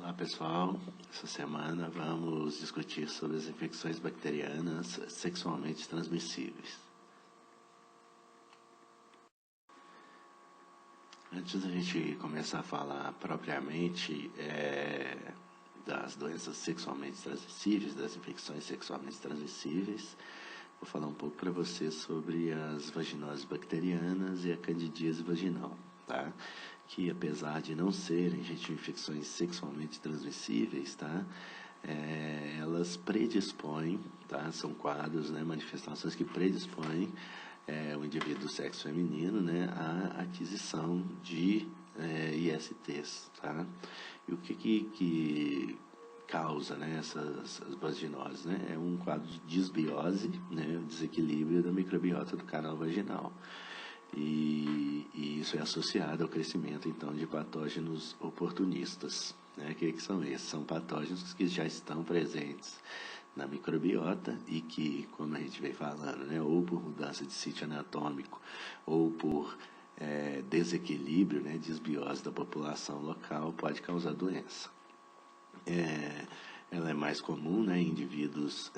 Olá pessoal, essa semana vamos discutir sobre as infecções bacterianas sexualmente transmissíveis. Antes da gente começar a falar propriamente das doenças sexualmente transmissíveis, das infecções sexualmente transmissíveis, vou falar um pouco para vocês sobre as vaginoses bacterianas e a candidíase vaginal, tá? Que apesar de não serem, gente, infecções sexualmente transmissíveis, tá? Elas predispõem, tá? São quadros, né, manifestações que predispõem o indivíduo do sexo feminino, né, à aquisição de ISTs, tá? E o que causa, né, essas vaginoses, né? É um quadro de disbiose, né, desequilíbrio da microbiota do canal vaginal. E isso é associado ao crescimento, então, de patógenos oportunistas, né? Que são esses? São patógenos que já estão presentes na microbiota e que, como a gente vem falando, né, ou por mudança de sítio anatômico ou por desequilíbrio, né, desbiose da população local, pode causar doença. Ela é mais comum, né, em indivíduos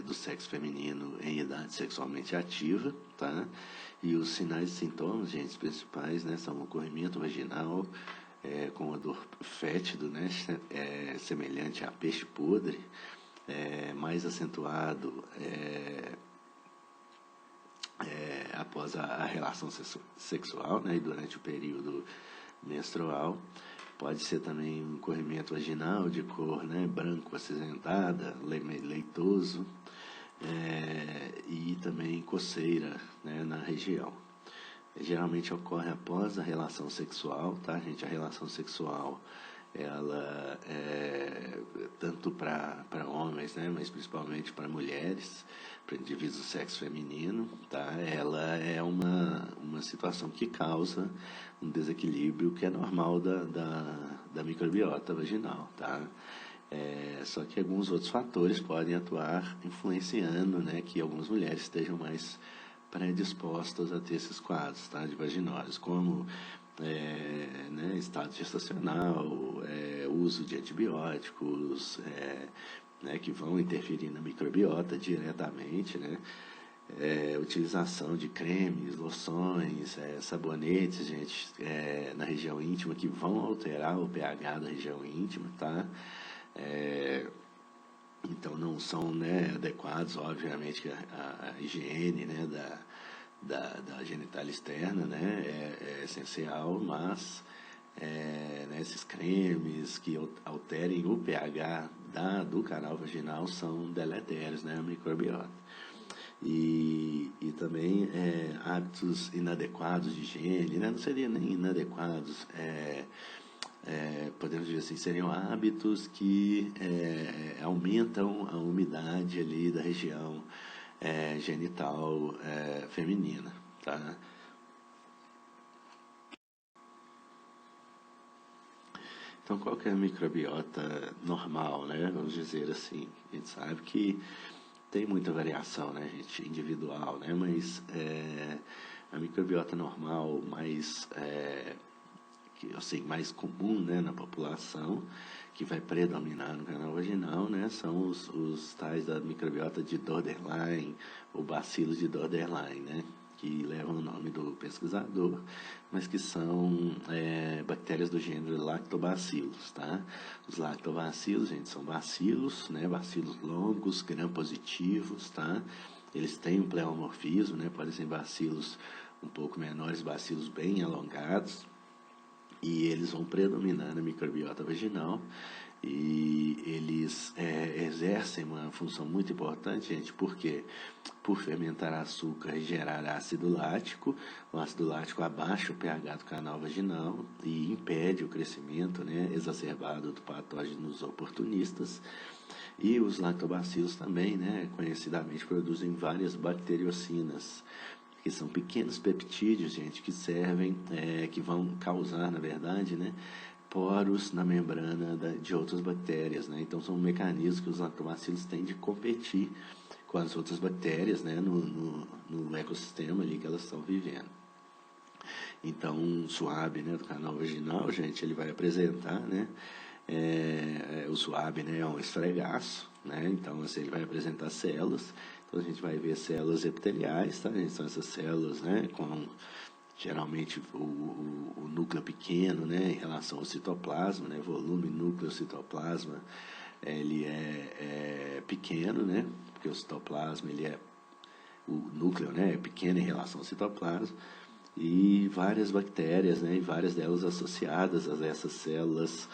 do sexo feminino em idade sexualmente ativa, tá? E os sinais e sintomas, gente, principais, né, são o corrimento vaginal com odor fétido, né, semelhante a peixe podre, mais acentuado após a relação sexual, né, e durante o período menstrual. Pode ser também um corrimento vaginal de cor, né, branco acinzentada, leitoso, e também coceira, né, na região. Geralmente ocorre após a relação sexual, tá, gente? A relação sexual, ela tanto para homens, né, mas principalmente para mulheres, para indivíduos do sexo feminino, tá? Ela é uma situação que causa um desequilíbrio que é normal da microbiota vaginal, tá? Só que alguns outros fatores podem atuar influenciando, né, que algumas mulheres estejam mais predispostas a ter esses quadros, tá, de vaginose, como né, estado gestacional, uso de antibióticos, né, que vão interferir na microbiota diretamente, né, utilização de cremes, loções, sabonetes, gente, na região íntima que vão alterar o pH da região íntima, tá? Então não são, né, adequados, obviamente, a higiene, né, da genitália externa, né, é essencial, mas né, esses cremes que alterem o pH do canal vaginal são deletérios, né, a microbiota. E também hábitos inadequados de higiene, né, não seria nem inadequados, podemos dizer assim, seriam hábitos que aumentam a umidade ali da região genital feminina, tá? Então, qual que é a microbiota normal, né? Vamos dizer assim, a gente sabe que tem muita variação, né, gente, individual, né? Mas a microbiota normal mais mais comum, né, na população, que vai predominar no canal vaginal, né, são os tais da microbiota de Dorderline, ou bacilos de Dorderline, né, que levam o nome do pesquisador, mas que são bactérias do gênero Lactobacillus, tá? Os lactobacilos, gente, são bacilos, né, bacilos longos, gram-positivos, tá? Eles têm um pleomorfismo, né, podem ser bacilos um pouco menores, bacilos bem alongados, e eles vão predominar na microbiota vaginal e eles exercem uma função muito importante, gente, porque por fermentar açúcar e gerar ácido lático, o ácido lático abaixa o pH do canal vaginal e impede o crescimento, né, exacerbado de patógenos oportunistas. E os lactobacilos também, né, conhecidamente produzem várias bacteriocinas, que são pequenos peptídeos, gente, que servem, que vão causar, na verdade, né, poros na membrana de outras bactérias, né? Então são mecanismos que os lactobacilos têm de competir com as outras bactérias, né, no ecossistema ali que elas estão vivendo. Então, um SWAB, né, do canal vaginal, gente, ele vai apresentar, né, o SWAB, né, é um esfregaço, né, então, assim, ele vai apresentar células. Então, a gente vai ver células epiteliais, tá, gente? São essas células, né, com geralmente o núcleo pequeno, né, em relação ao citoplasma, né, volume, núcleo, citoplasma, ele é pequeno, né, porque o citoplasma, o núcleo, né, é pequeno em relação ao citoplasma, e várias bactérias, né, e várias delas associadas a essas células,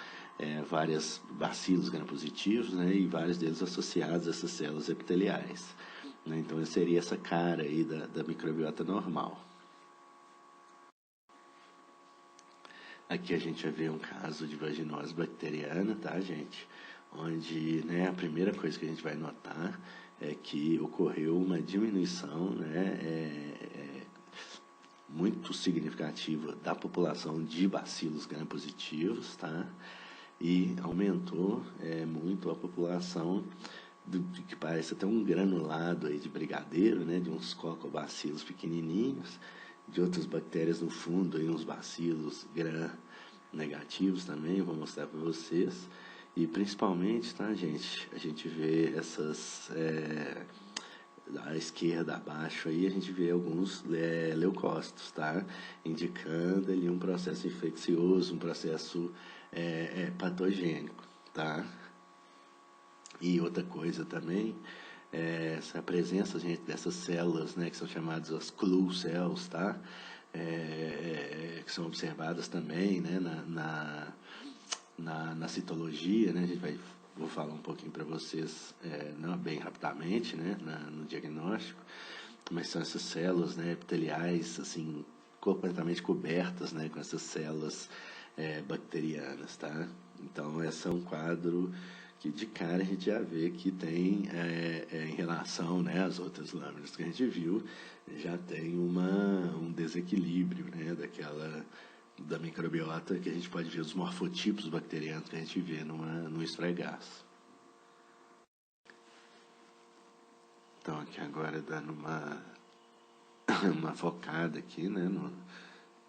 vários bacilos gram-positivos, né, e vários deles associados a essas células epiteliais, né, então seria essa cara aí da microbiota normal. Aqui a gente vai ver um caso de vaginose bacteriana, tá, gente? Onde, né, a primeira coisa que a gente vai notar é que ocorreu uma diminuição, né, muito significativa da população de bacilos gram-positivos, tá? E aumentou muito a população que parece até um granulado aí de brigadeiro, né, de uns cocobacilos pequenininhos, de outras bactérias no fundo, aí uns bacilos gram-negativos também, vou mostrar para vocês. E principalmente, tá, gente, a gente vê essas, à esquerda abaixo aí, a gente vê alguns leucócitos, tá, indicando ali um processo infeccioso, um processo patogênico, tá. E outra coisa também, essa presença, gente, dessas células, né, que são chamadas as clue cells, tá? Que são observadas também, né, na citologia, né? Vou falar um pouquinho para vocês, não bem rapidamente, né, no diagnóstico, mas são essas células, né, epiteliais, assim, completamente cobertas, né, com essas células bacterianas, tá? Então, esse é um quadro que de cara a gente já vê que tem, em relação, né, às outras lâminas que a gente viu, já tem um desequilíbrio, né, da microbiota, que a gente pode ver os morfotipos bacterianos que a gente vê no esfregaço. Então, aqui agora dando uma focada aqui, né,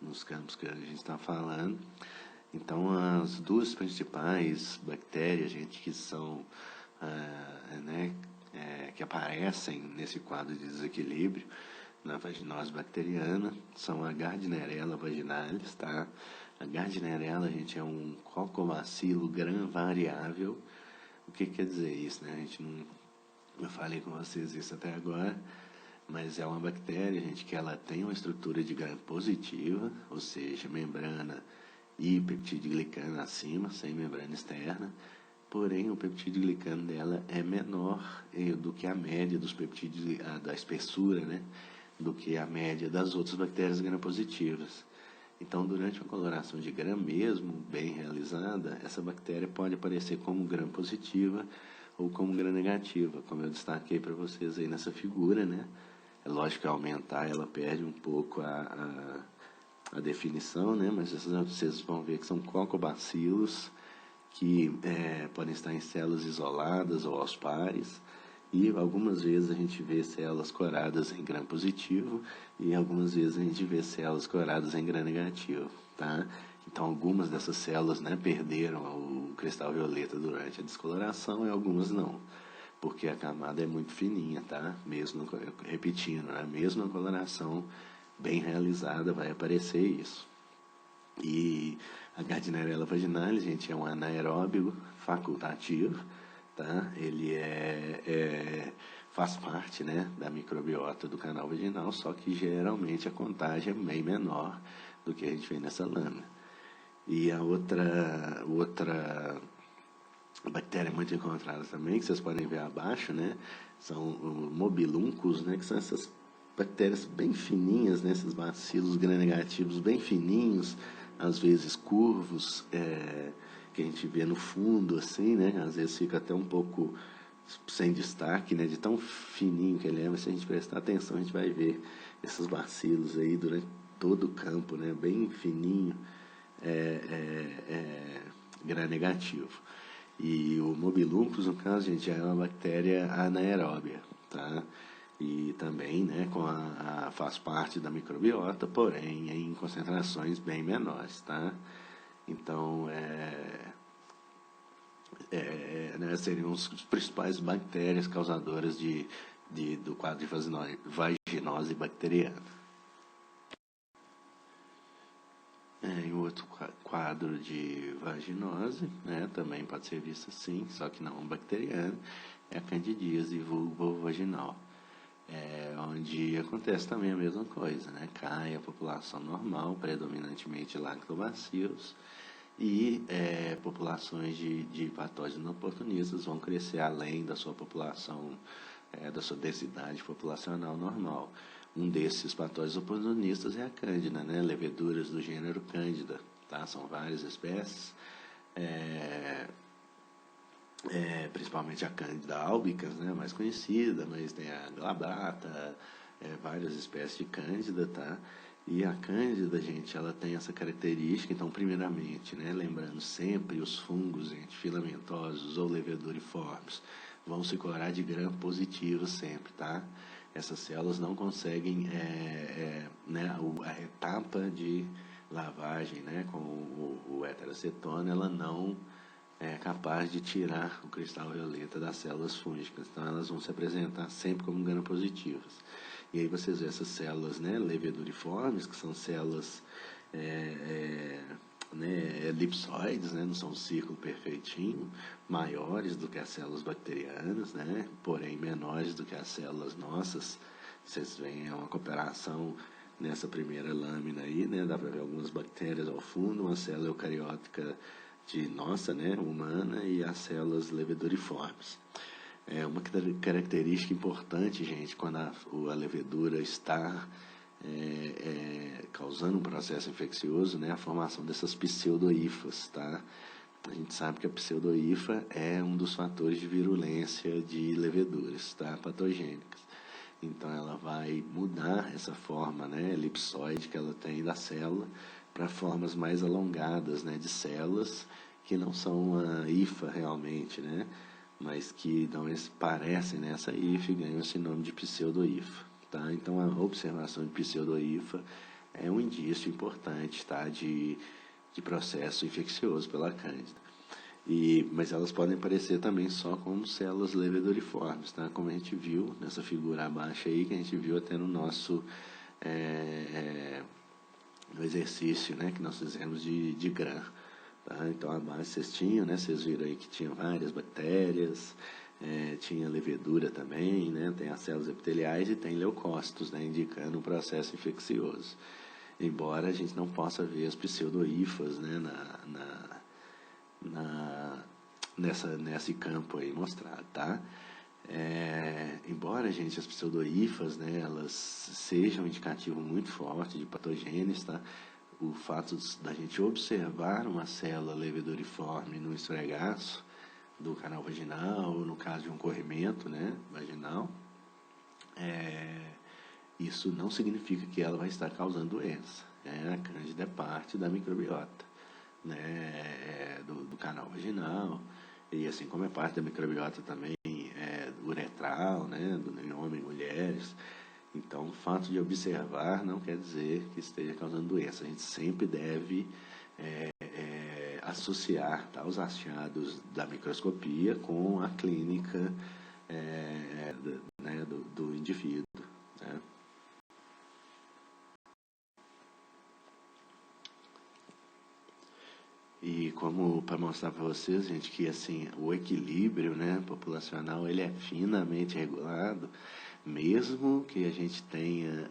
nos campos que a gente está falando. Então, as duas principais bactérias, gente, que são, né, que aparecem nesse quadro de desequilíbrio na vaginose bacteriana são a Gardnerella vaginalis, tá? A Gardnerella, gente, é um cocobacilo gram-variável. O que quer dizer isso, né? A gente não, eu falei com vocês isso até agora, mas é uma bactéria, gente, que ela tem uma estrutura de gram-positiva, ou seja, membrana e peptidoglicano acima, sem membrana externa, porém o peptidoglicano dela é menor do que a média dos peptídeos, da espessura, né, do que a média das outras bactérias gram-positivas. Então, durante uma coloração de gram mesmo, bem realizada, essa bactéria pode aparecer como gram-positiva ou como gram-negativa, como eu destaquei para vocês aí nessa figura, né. É lógico que ao aumentar ela perde um pouco a definição, né? Mas vocês vão ver que são cocobacilos que podem estar em células isoladas ou aos pares, e algumas vezes a gente vê células coradas em gram positivo e algumas vezes a gente vê células coradas em gram negativo, tá? Então algumas dessas células, né, perderam o cristal violeta durante a descoloração e algumas não, porque a camada é muito fininha, tá? Mesmo, repetindo, né? Mesmo a coloração bem realizada vai aparecer isso. E a Gardnerella vaginalis, gente, é um anaeróbio facultativo, tá? Ele faz parte, né, da microbiota do canal vaginal, só que geralmente a contagem é bem menor do que a gente vê nessa lâmina. E a outra bactéria muito encontrada também, que vocês podem ver abaixo, né, são os mobiluncos, né, que são essas bactérias bem fininhas, né, esses bacilos gram-negativos bem fininhos, às vezes curvos, que a gente vê no fundo, assim, né, às vezes fica até um pouco sem destaque, né, de tão fininho que ele é, mas se a gente prestar atenção, a gente vai ver esses bacilos aí durante todo o campo, né, bem fininho, gram-negativo. E o Mobiluncus, no caso, gente, é uma bactéria anaeróbia, tá? e também, né, faz parte da microbiota, porém em concentrações bem menores, tá? Então, né, seriam os principais bactérias causadoras do quadro de vaginose bacteriana. E o outro quadro de vaginose, né, também pode ser visto assim, só que não bacteriana, é a candidíase vulvovaginal, onde acontece também a mesma coisa, né, cai a população normal, predominantemente lactobacilos, e populações de patógenos oportunistas vão crescer além da sua população, da sua densidade populacional normal. Um desses patógenos oportunistas é a Cândida, né? Leveduras do gênero Cândida, tá? São várias espécies, principalmente a Cândida albicans, né? Mais conhecida, mas tem a glabrata, várias espécies de Cândida, tá? E a Cândida, gente, ela tem essa característica, então, primeiramente, né, lembrando sempre, os fungos, gente, filamentosos ou leveduriformes, vão se corar de gram positivo sempre, tá? Essas células não conseguem, né, a etapa de lavagem, né, com o heteracetona, ela não é capaz de tirar o cristal violeta das células fúngicas, então elas vão se apresentar sempre como gram positivas. E aí vocês vêem essas células, né, leveduriformes, que são células né, elipsoides, né, não são um círculo perfeitinho, maiores do que as células bacterianas, né, porém menores do que as células nossas. Vocês veem uma cooperação nessa primeira lâmina aí, né, dá para ver algumas bactérias ao fundo, uma célula eucariótica de nossa, né, humana, e as células leveduriformes. Uma característica importante, gente, quando a levedura está causando um processo infeccioso, né, a formação dessas pseudohifas, tá? A gente sabe que a pseudohifa é um dos fatores de virulência de leveduras, tá? Patogênicas. Então, ela vai mudar essa forma, né, elipsoide que ela tem da célula para formas mais alongadas, né, de células que não são uma hifa realmente, né, mas que parecem nessa hifa e ganham esse nome de pseudohifa, tá? Então, a observação de pseudohifa é um indício importante, tá, de processo infeccioso pela Cândida. Mas elas podem aparecer também só como células leveduriformes, tá? Como a gente viu nessa figura abaixo aí, que a gente viu até no nosso no exercício, né, que nós fizemos de Gram. Tá? Então, abaixo vocês tinham, né, vocês viram aí que tinha várias bactérias, tinha levedura também, né, tem as células epiteliais e tem leucócitos, né, indicando um processo infeccioso. Embora a gente não possa ver as pseudohifas, né, nesse campo aí mostrado, tá? Embora, gente, as pseudohifas, né, elas sejam um indicativo muito forte de patogênese, tá? O fato da gente observar uma célula leveduriforme no esfregaço do canal vaginal, ou no caso de um corrimento, né, vaginal, isso não significa que ela vai estar causando doença. A Cândida é parte da microbiota, né, do canal vaginal, e assim como é parte da microbiota também uretral, né, em homens e mulheres. Então, o fato de observar não quer dizer que esteja causando doença. A gente sempre deve associar, tá, os achados da microscopia com a clínica né, do indivíduo. Né? E como para mostrar para vocês, gente, que assim, o equilíbrio, né, populacional ele é finamente regulado, mesmo que a gente tenha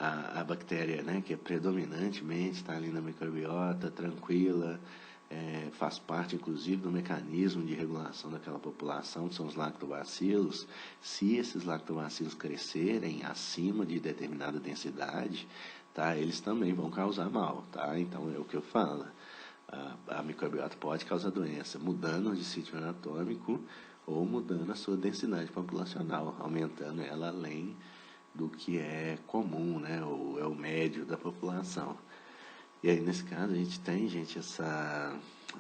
a bactéria, né, que é predominantemente está ali na microbiota, tranquila, faz parte inclusive do mecanismo de regulação daquela população, que são os lactobacilos. Se esses lactobacilos crescerem acima de determinada densidade, tá, eles também vão causar mal, tá? Então é o que eu falo. A microbiota pode causar doença mudando de sítio anatômico ou mudando a sua densidade populacional, aumentando ela além do que é comum, né, ou é o médio da população. E aí, nesse caso, a gente tem, gente,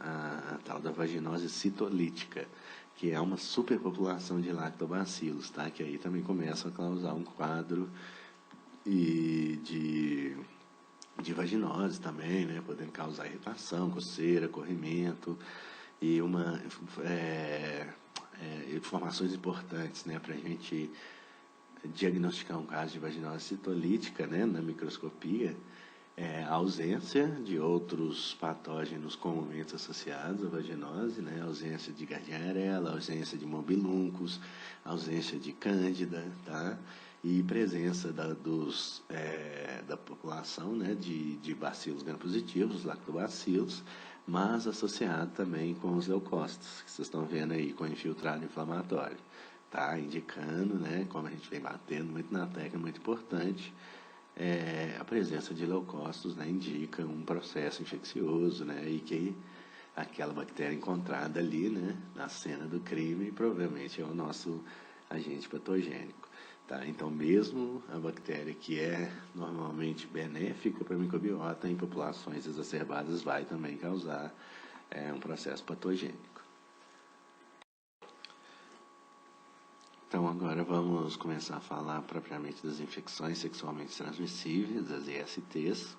a tal da vaginose citolítica, que é uma superpopulação de lactobacilos, tá? Que aí também começam a causar um quadro de vaginose também, né? Podendo causar irritação, coceira, corrimento e informações importantes, né? Para a gente diagnosticar um caso de vaginose citolítica, né? Na microscopia, a ausência de outros patógenos comumente associados à vaginose, né? A ausência de Gardnerella, ausência de mobiluncos, ausência de cândida, tá? E presença da população, né? de bacilos gram-positivos, lactobacilos, mas associado também com os leucócitos, que vocês estão vendo aí, com infiltrado inflamatório, tá? Indicando, né? Como a gente vem batendo muito na tecla, muito importante, a presença de leucócitos, né, indica um processo infeccioso, né, e que aquela bactéria encontrada ali, né, na cena do crime provavelmente é o nosso agente patogênico. Tá? Então, mesmo a bactéria que é normalmente benéfica para a microbiota, em populações exacerbadas vai também causar um processo patogênico. Então, agora vamos começar a falar propriamente das infecções sexualmente transmissíveis, das ISTs.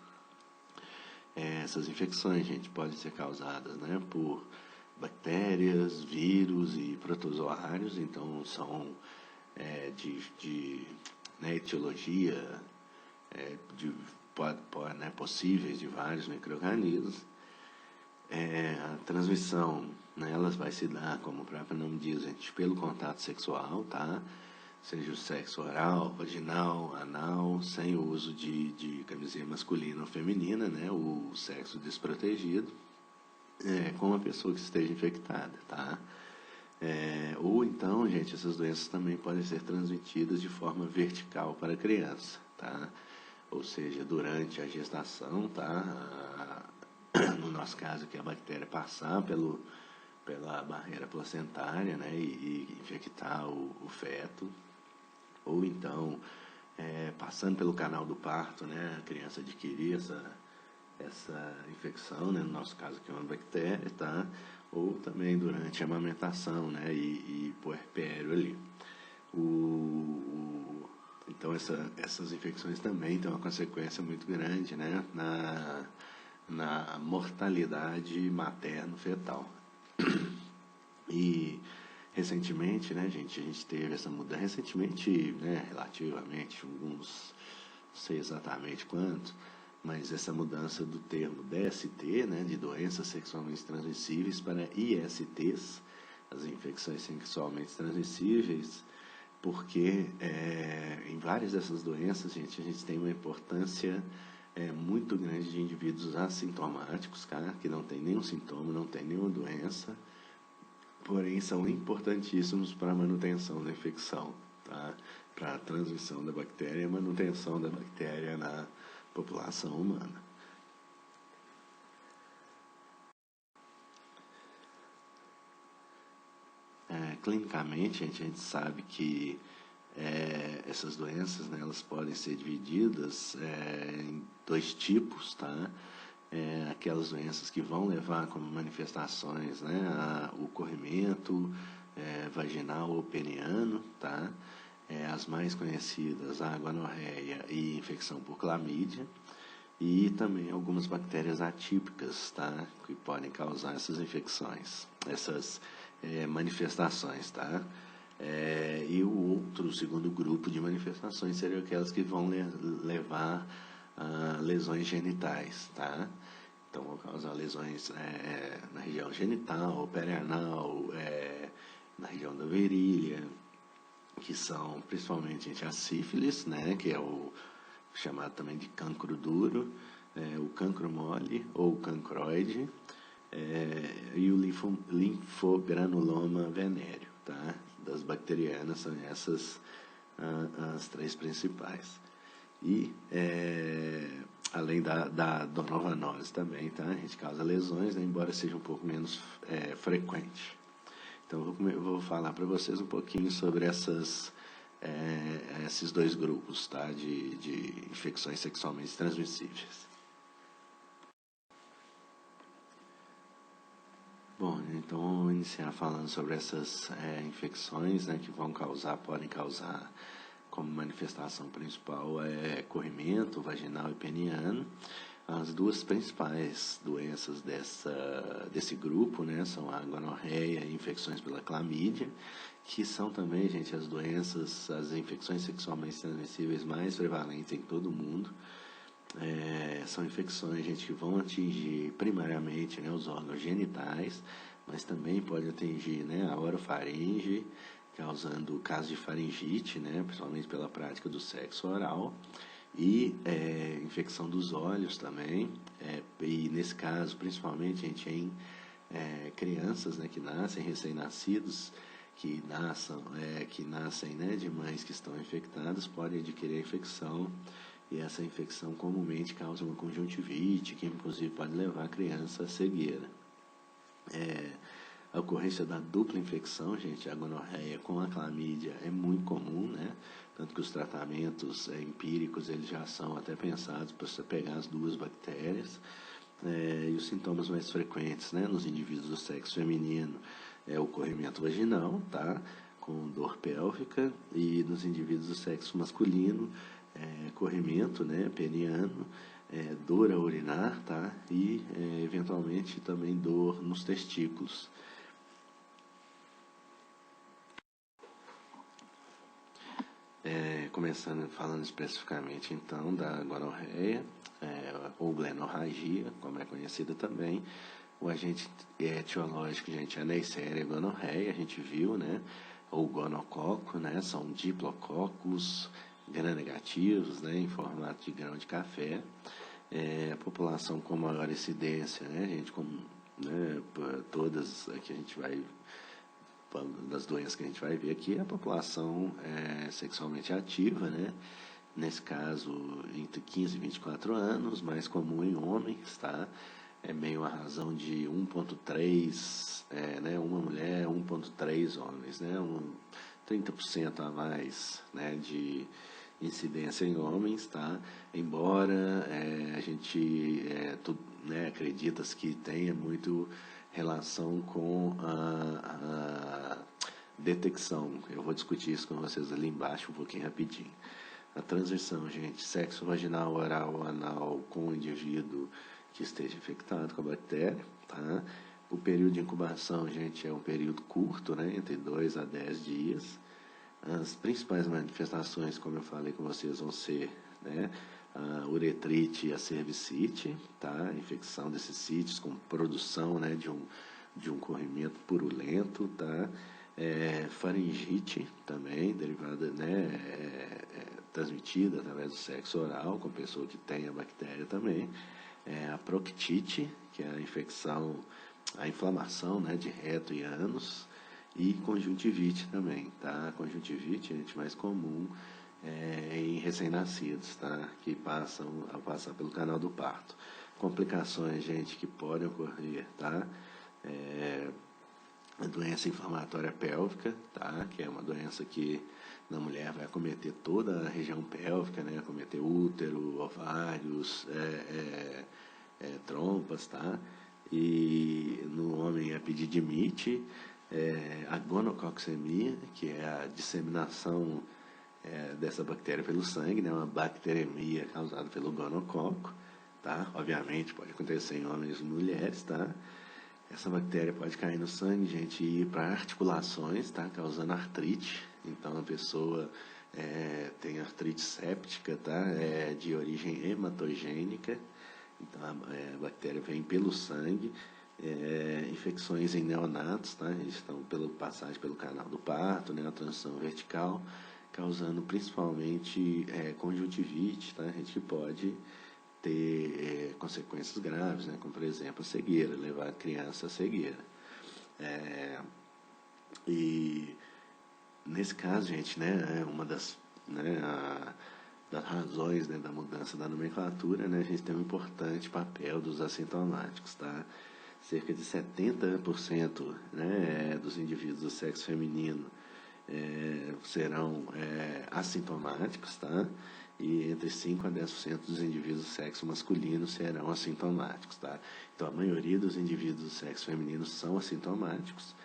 Essas infecções, gente, podem ser causadas, né, por bactérias, vírus e protozoários, então são né, etiologia possíveis de vários micro-organismos. A transmissão, né, elas vai se dar, como o próprio nome diz, gente, pelo contato sexual, tá? Seja o sexo oral, vaginal, anal, sem o uso de camisinha masculina ou feminina, né? O sexo desprotegido, com uma pessoa que esteja infectada, tá? Ou então, gente, essas doenças também podem ser transmitidas de forma vertical para a criança, tá? Ou seja, durante a gestação, tá? No nosso caso, que a bactéria passar pela barreira placentária, né, e infectar o feto, ou então, passando pelo canal do parto, né, a criança adquirir essa infecção, né, no nosso caso, que é uma bactéria, tá? Ou também durante a amamentação, né, e puerpério ali. Então, essas infecções também têm uma consequência muito grande, né, na mortalidade materno-fetal. E recentemente, né, gente, a gente teve essa mudança, recentemente, né, relativamente, não sei exatamente quanto, mas essa mudança do termo DST, né, de doenças sexualmente transmissíveis, para ISTs, as infecções sexualmente transmissíveis, porque em várias dessas doenças, gente, a gente tem uma importância muito grande de indivíduos assintomáticos, tá? Que não tem nenhum sintoma, não tem nenhuma doença, porém são importantíssimos para a manutenção da infecção, tá? Para a transmissão da bactéria e a manutenção da bactéria na população humana. Clinicamente, a gente sabe que essas doenças, né, elas podem ser divididas em dois tipos, tá? Aquelas doenças que vão levar como manifestações, né, o corrimento vaginal ou peniano, tá? As mais conhecidas, a gonorreia e infecção por clamídia, e também algumas bactérias atípicas, tá? Que podem causar essas infecções, essas manifestações, tá? E o segundo grupo de manifestações seriam aquelas que vão levar a lesões genitais, tá? Então, vão causar lesões na região genital, perianal, na região da virilha, que são principalmente a sífilis, né? Que é o chamado também de cancro duro, o cancro mole ou cancroide, e o linfogranuloma venéreo, tá? Das bacterianas são essas as três principais. E além da donovanose também, tá? A gente causa lesões, né? Embora seja um pouco menos frequente. Então eu vou falar para vocês um pouquinho sobre esses dois grupos, tá? de infecções sexualmente transmissíveis. Bom, então vamos iniciar falando sobre essas infecções, né, que podem causar como manifestação principal corrimento vaginal e peniano. As duas principais doenças desse grupo, né, são a gonorreia e infecções pela clamídia, que são também, gente, as infecções sexualmente transmissíveis mais prevalentes em todo o mundo. São infecções, gente, que vão atingir primariamente, né, os órgãos genitais, mas também pode atingir, né, a orofaringe, causando casos de faringite, né, principalmente pela prática do sexo oral, e infecção dos olhos também, e nesse caso, principalmente, gente, em crianças, né, que nascem recém-nascidos, que nascem, né, de mães que estão infectadas, podem adquirir a infecção. E essa infecção comumente causa uma conjuntivite, que inclusive pode levar a criança à cegueira. A ocorrência da dupla infecção, gente, a gonorreia com a clamídia é muito comum, né? Tanto que os tratamentos empíricos eles já são até pensados para você pegar as duas bactérias. E os sintomas mais frequentes, né, nos indivíduos do sexo feminino é o corrimento vaginal, tá? Com dor pélvica, e nos indivíduos do sexo masculino corrimento, né, peniano, dor a urinar, tá? E eventualmente também dor nos testículos. Começando falando especificamente então da gonorreia, ou glenorragia, como é conhecida também. O agente etiológico, gente, é a Neisseria gonorreia, a gente viu, né? Ou gonococo, né? São diplococos gram-negativos, né? Em formato de grão de café. A população com maior incidência, né? Gente, como, né? Todas que a gente vai das doenças que a gente vai ver aqui, a população sexualmente ativa, né? Nesse caso, entre 15 e 24 anos, mais comum em homens, tá? Meio a razão de 1,3, né? Uma mulher, 1,3 homens, né? 30% a mais, né? De incidência em homens, tá? Embora a gente né, acredita que tenha muito relação com a detecção. Eu vou discutir isso com vocês ali embaixo um pouquinho rapidinho. A transição, gente, sexo vaginal, oral, anal com o indivíduo que esteja infectado com a bactéria, tá? O período de incubação, gente, é um período curto, né, entre 2 a 10 dias. As principais manifestações, como eu falei com vocês, vão ser, né, a uretrite e a cervicite, tá? Infecção desses sítios com produção, né, de um corrimento purulento, tá? Faringite também, derivada, né, transmitida através do sexo oral com pessoa que tem a bactéria também. A proctite, que é a infecção, a inflamação, né, de reto e ânus, e conjuntivite também, tá? A conjuntivite, gente, mais comum em recém-nascidos, tá? Que passam a passar pelo canal do parto. Complicações, gente, que podem ocorrer, tá? A doença inflamatória pélvica, tá? Que é uma doença que na mulher vai acometer toda a região pélvica, né? Acometer útero, ovários, trompas, tá? E no homem a epididimite, a gonococcemia, que é a disseminação dessa bactéria pelo sangue, né? Uma bacteremia causada pelo gonococo, tá? Obviamente pode acontecer em homens e mulheres, tá? Essa bactéria pode cair no sangue, gente, e ir para articulações, tá? Causando artrite. Então a pessoa tem artrite séptica, tá? De origem hematogênica. Então a bactéria vem pelo sangue. Infecções em neonatos, tá? Eles estão pela passagem pelo canal do parto, né? A transição vertical, causando principalmente conjuntivite, tá? A gente pode ter consequências graves, né? Como por exemplo a cegueira, levar a criança à cegueira. E nesse caso, gente, né? Uma das, né, das razões, né, da mudança da nomenclatura, né? A gente tem um importante papel dos assintomáticos, tá? Cerca de 70%, né, dos indivíduos do sexo feminino serão assintomáticos, tá? e entre 5 a 10% dos indivíduos do sexo masculino serão assintomáticos, tá? Então, a maioria dos indivíduos do sexo feminino são assintomáticos,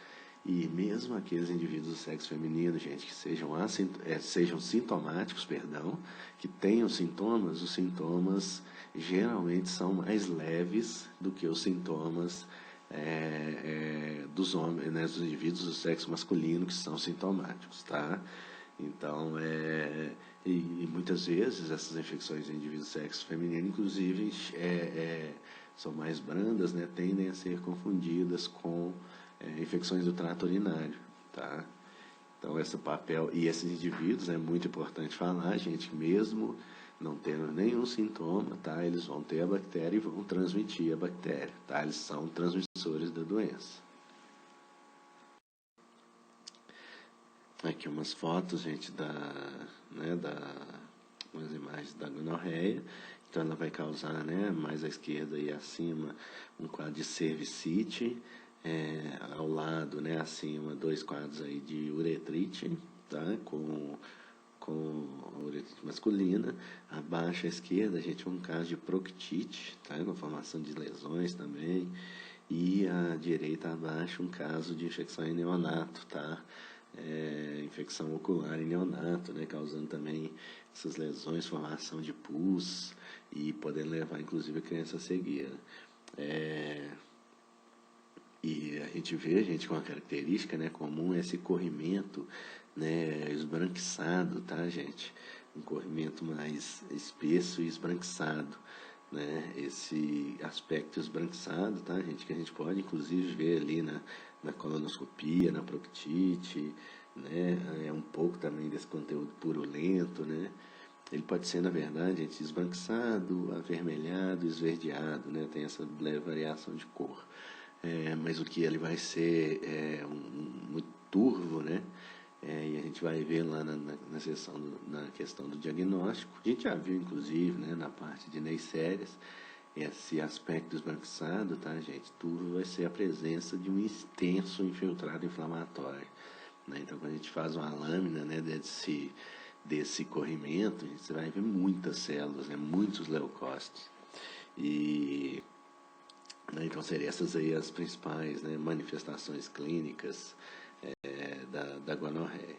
e mesmo aqueles indivíduos do sexo feminino, gente, que sejam sintomáticos, perdão, que tenham sintomas, os sintomas geralmente são mais leves do que os sintomas dos homens, né, dos indivíduos do sexo masculino que são sintomáticos, tá? Então, e muitas vezes essas infecções em indivíduos do sexo feminino, inclusive, são mais brandas, né, tendem a ser confundidas com infecções do trato urinário, tá? Então, esse papel, e esses indivíduos, é muito importante falar, gente, que mesmo não tendo nenhum sintoma, tá? Eles vão ter a bactéria e vão transmitir a bactéria, tá? Eles são transmissores da doença. Aqui umas fotos, gente, umas imagens da gonorreia. Então, ela vai causar, né, mais à esquerda e acima, um quadro de cervicite, ao lado, né, acima, 2 quadros aí de uretrite, tá? Com uretrite masculina. Abaixo à esquerda, a gente, um caso de proctite, tá? Uma formação de lesões também. E à direita abaixo, um caso de infecção em neonato, tá? Infecção ocular em neonato, né? Causando também essas lesões, formação de pus e podendo levar, inclusive, a criança a cegueira. E a gente vê, gente, com uma característica, né, comum, esse corrimento, né, esbranquiçado, tá, gente? Um corrimento mais espesso e esbranquiçado, né? Esse aspecto esbranquiçado, tá, gente? Que a gente pode, inclusive, ver ali na colonoscopia, na proctite, né? É um pouco também desse conteúdo purulento, né? Ele pode ser, na verdade, gente, esbranquiçado, avermelhado, esverdeado, né? Tem essa leve variação de cor. Mas o que ele vai ser muito turvo, né? E a gente vai ver lá na seção, na questão do diagnóstico. A gente já viu, inclusive, né, na parte de neisseries, esse aspecto esbranquiçado, tá, gente? Turvo vai ser a presença de um extenso infiltrado inflamatório, né? Então, quando a gente faz uma lâmina, né, desse corrimento, a gente vai ver muitas células, né, muitos leucócitos. Então, seriam essas aí as principais, né, manifestações clínicas da gonorreia.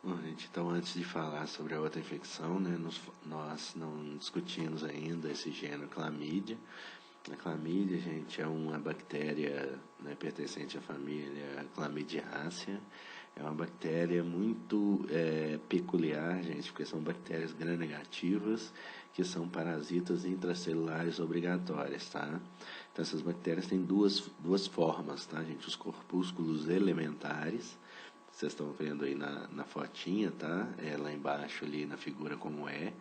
Bom, gente, então, antes de falar sobre a outra infecção, né, nós não discutimos ainda esse gênero Chlamydia. A Chlamydia, gente, é uma bactéria, né, pertencente à família Chlamydiaceae. É uma bactéria muito peculiar, gente, porque são bactérias gram-negativas, que são parasitas intracelulares obrigatórias, tá? Então, essas bactérias têm duas formas, tá, gente? Os corpúsculos elementares, vocês estão vendo aí na fotinha, tá? Lá embaixo ali na figura como é.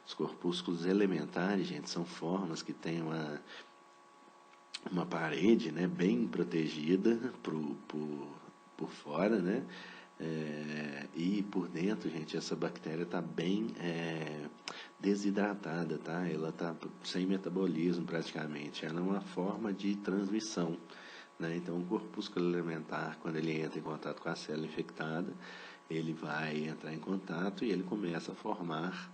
Os corpúsculos elementares, gente, são formas que têm uma parede, né, bem protegida por fora, né? E por dentro, gente, essa bactéria está bem desidratada, tá? Ela está sem metabolismo praticamente. Ela é uma forma de transmissão, né? Então, o corpúsculo elementar, quando ele entra em contato com a célula infectada, ele vai entrar em contato e ele começa a formar,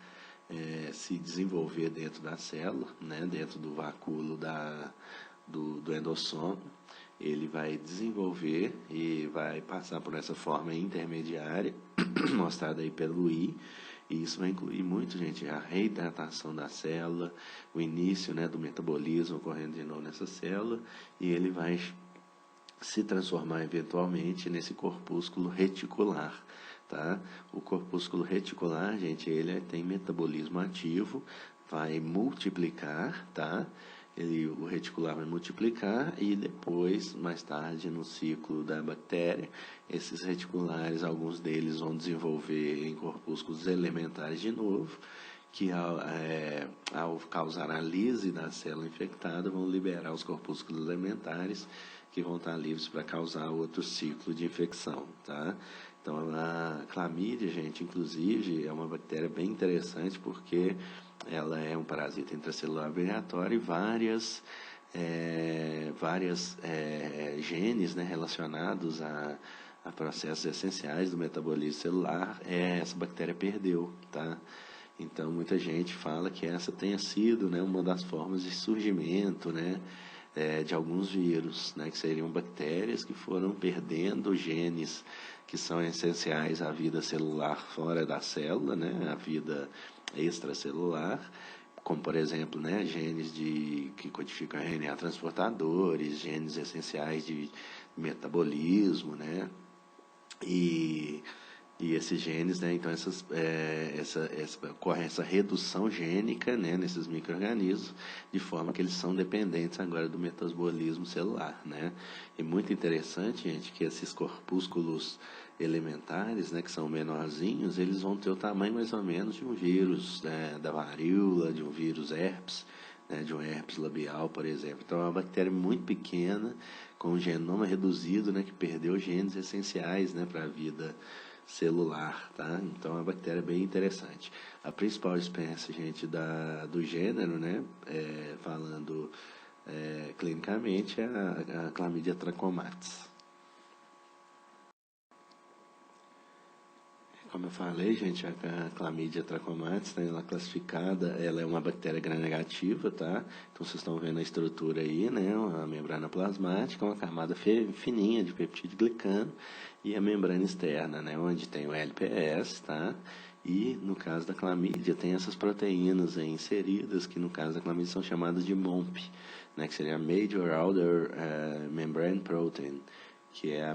se desenvolver dentro da célula, né? Dentro do vacúolo do endossomo. Ele vai desenvolver e vai passar por essa forma intermediária, mostrada aí pelo I, e isso vai incluir muito, gente, a reidratação da célula, o início, né, do metabolismo ocorrendo de novo nessa célula, e ele vai se transformar eventualmente nesse corpúsculo reticular, tá? O corpúsculo reticular, gente, ele tem metabolismo ativo, vai multiplicar, tá? O reticular vai multiplicar e depois, mais tarde, no ciclo da bactéria, esses reticulares, alguns deles vão desenvolver em corpúsculos elementares de novo, que ao causar a lise da célula infectada, vão liberar os corpúsculos elementares, que vão estar livres para causar outro ciclo de infecção, tá? Então, a clamídia, gente, inclusive, é uma bactéria bem interessante, porque ela é um parasita intracelular obrigatório e várias genes, né, relacionados a processos essenciais do metabolismo celular, essa bactéria perdeu, tá? Então, muita gente fala que essa tenha sido, né, uma das formas de surgimento, né, de alguns vírus, né, que seriam bactérias que foram perdendo genes que são essenciais à vida celular fora da célula, né, à vida extracelular, como, por exemplo, né, genes que codificam RNA transportadores, genes essenciais de metabolismo, né, e esses genes, né, então ocorre essa redução gênica, né, nesses micro-organismos, de forma que eles são dependentes agora do metabolismo celular, né. E muito interessante, gente, que esses corpúsculos elementares, né, que são menorzinhos, eles vão ter o tamanho mais ou menos de um vírus, né, da varíola, de um vírus herpes, né, de um herpes labial, por exemplo. Então, é uma bactéria muito pequena, com um genoma reduzido, né, que perdeu genes essenciais, né, para a vida celular, tá? Então, é uma bactéria bem interessante. A principal espécie, gente, do gênero, né, falando clinicamente, é a Chlamydia trachomatis. Como eu falei, gente, a Chlamydia trachomatis, né, ela é classificada, ela é uma bactéria gram-negativa, tá? Então, vocês estão vendo a estrutura aí, né? A membrana plasmática, uma camada fininha de peptídeo glicano e a membrana externa, né? Onde tem o LPS, tá? E, no caso da clamídia, tem essas proteínas aí inseridas, que no caso da clamídia são chamadas de MOMP, né? Que seria Major Outer Membrane Protein, que é a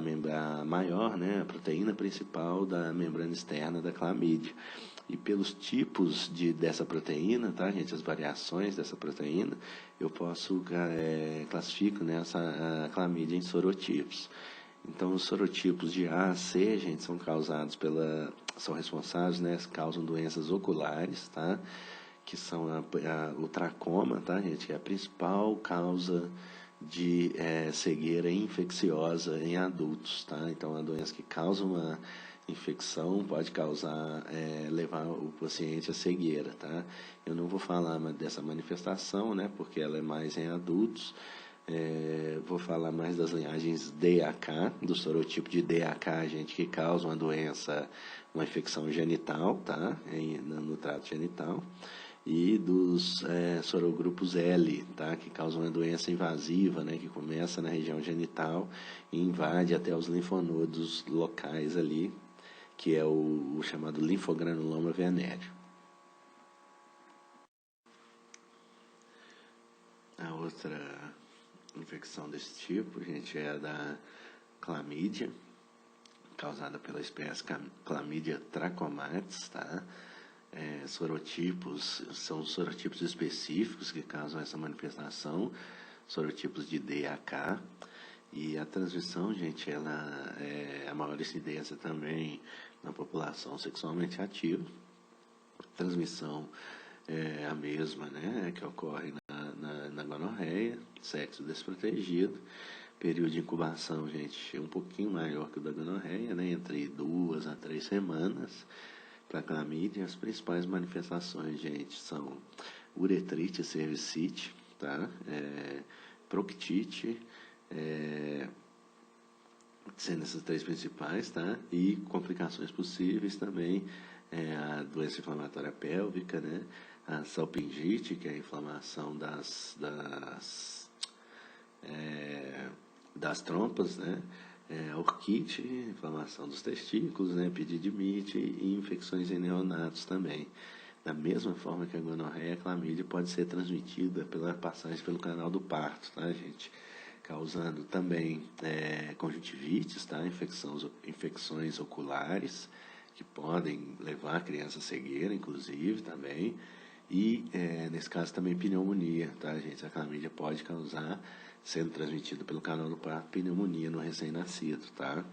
maior, né, a proteína principal da membrana externa da clamídia. E pelos tipos dessa proteína, tá, gente, as variações dessa proteína, eu posso classifico, né, a clamídia em sorotipos. Então, os sorotipos de A a C, gente, são responsáveis, né, causam doenças oculares, tá, que são o tracoma, tá, gente, que é a principal causa de cegueira infecciosa em adultos, tá? Então, é uma doença que causa uma infecção, pode causar, levar o paciente à cegueira, tá? Eu não vou falar dessa manifestação, né? Porque ela é mais em adultos. Vou falar mais das linhagens DAK, do sorotipo de DAK, gente, que causa uma doença, uma infecção genital, tá? No trato genital. E dos sorogrupos L, tá? Que causam uma doença invasiva, né? Que começa na região genital e invade até os linfonodos locais ali, que é o chamado linfogranuloma venéreo. A outra infecção desse tipo, gente, é a da clamídia, causada pela espécie Chlamydia trachomatis, tá? Sorotipos, são sorotipos específicos que causam essa manifestação, sorotipos de DAK, e a transmissão, gente, ela é a maior incidência também na população sexualmente ativa. A transmissão é a mesma, né, que ocorre na gonorreia, sexo desprotegido. Período de incubação, gente, é um pouquinho maior que o da gonorreia, né, entre 2 a 3 semanas. Para a clamídia, as principais manifestações, gente, são uretrite cervicite, tá? Proctite, sendo essas 3 principais, tá? E complicações possíveis também, a doença inflamatória pélvica, né? A salpingite, que é a inflamação das trompas, né? A orquite, inflamação dos testículos, né? Epididimite e infecções em neonatos também. Da mesma forma que a gonorreia, a clamídia pode ser transmitida pela passagem pelo canal do parto, tá, gente? Causando também conjuntivites, tá? Infecções oculares, que podem levar a criança à cegueira, inclusive, também. E, nesse caso, também pneumonia, tá, gente? A clamídia pode causar, sendo transmitida pelo canal do parto, pneumonia no recém-nascido, tá?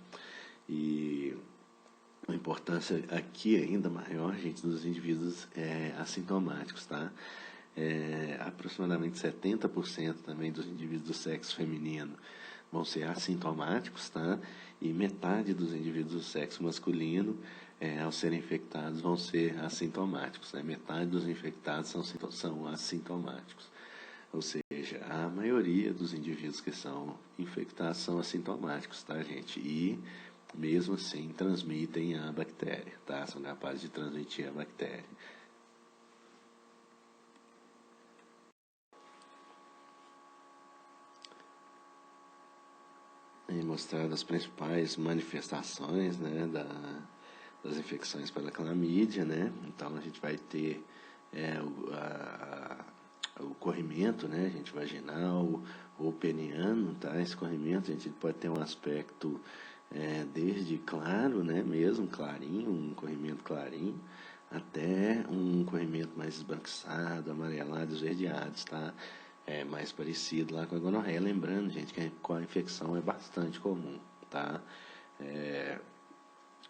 E a importância aqui ainda maior, gente, dos indivíduos assintomáticos, tá? Aproximadamente 70% também dos indivíduos do sexo feminino vão ser assintomáticos, tá? E metade dos indivíduos do sexo masculino, ao serem infectados, vão ser assintomáticos, né? Metade dos infectados são assintomáticos. Ou seja, a maioria dos indivíduos que são infectados são assintomáticos, tá, gente? E mesmo assim transmitem a bactéria, tá? São capazes de transmitir a bactéria. E mostrar as principais manifestações, né, das infecções pela clamídia, né? Então a gente vai ter o corrimento, né, gente, vaginal ou peniano, tá? Esse corrimento a gente pode ter um aspecto desde claro, né, mesmo clarinho, um corrimento clarinho, até um corrimento mais esbranquiçado, amarelado, esverdeado, tá? É mais parecido lá com a gonorreia. Lembrando, gente, que a infecção é bastante comum, tá?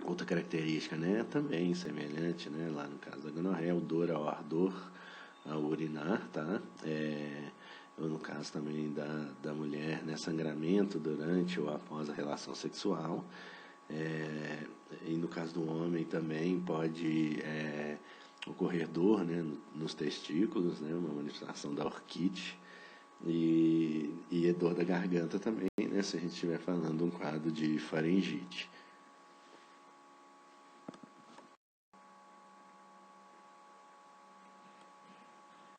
Outra característica, né, também semelhante, né, lá no caso da gonorreia, odor ao ardor ao urinar, tá? Ou no caso também da mulher, né, sangramento durante ou após a relação sexual. E no caso do homem também pode ocorrer dor, né, nos testículos, né, uma manifestação da orquite. E dor da garganta também, né, se a gente estiver falando de um quadro de faringite.